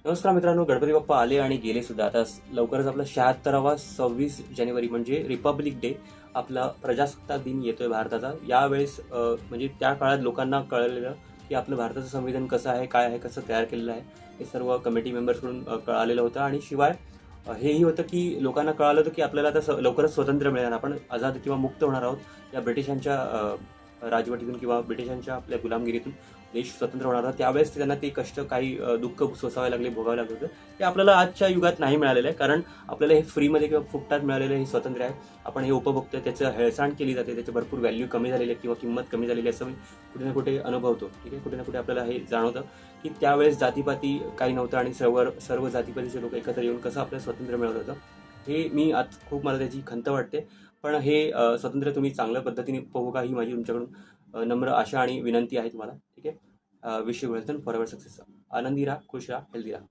नमस्कार मित्रांनो, गणपती बाप्पा आले आणि गेले सुद्धा. आता लवकरच आपला 76वा 26 जानेवारी म्हणजे रिपब्लिक डे, आपला प्रजासत्ताक दिन येतोय भारताचा. यावेळेस म्हणजे त्या काळात लोकांना कळलेलं की आपलं भारताचं संविधान कसं आहे, काय आहे, कसं तयार केलेलं आहे, हे सर्व कमिटी मेंबर्सकडून कळालेलं होतं. आणि शिवाय हेही होतं की लोकांना कळालं होतं की आपल्याला आता लवकरच स्वातंत्र्य मिळेल, आपण आझाद किंवा मुक्त होणार आहोत या ब्रिटिशांच्या राजवटीतून किंवा ब्रिटिशांच्या आपल्या गुलामगिरीतून देश स्वतंत्र होणार होता. त्यावेळेस त्यांना ते कष्ट, काही दुःख सोसावे लागले, भोगावे लागले होते. ते आपल्याला आजच्या युगात नाही मिळालेलं आहे, कारण आपल्याला हे फ्रीमध्ये किंवा फुकटात मिळालेलं हे स्वातंत्र्य आहे. आपण हे उपभोगतोय, त्याचं हेळसांड केली जाते, त्याची भरपूर व्हॅल्यू कमी झालेली आहे किंवा किंमत कमी झालेली आहे, असं मी कुठे ना कुठे अनुभवतो. ठीक आहे, कुठे ना कुठे आपल्याला हे जाणवतं की त्यावेळेस जातीपाती काही नव्हतं आणि सर्व सर्व जातीपातीचे लोक एकत्र येऊन कसं आपल्याला स्वातंत्र्य मिळवत होतं. हे मी आज खूप, मला त्याची खंत वाटते. पण हे स्वातंत्र्य तुम्ही चांगल्या पद्धतीने उपभोगा, का ही माझी तुमच्याकडून नम्र आशा आणि विनंती आहे तुम्हाला. ठीक आहे. Wish you health and forever success. आनंदी राहा, खुश राहा, हेल्दी राहा.